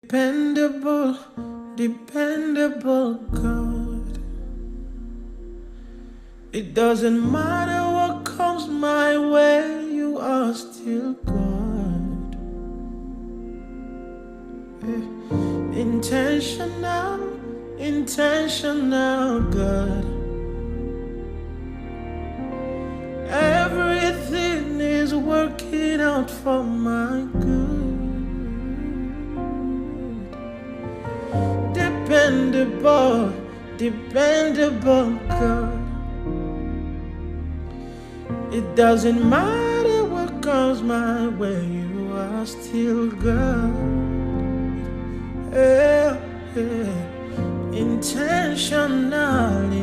Dependable, dependable God. It doesn't matter what comes my way, you are still God. Intentional, intentional God. Everything is working out for my good. Dependable, dependable God. It doesn't matter what comes my way, you are still God. Yeah, yeah. Intentional.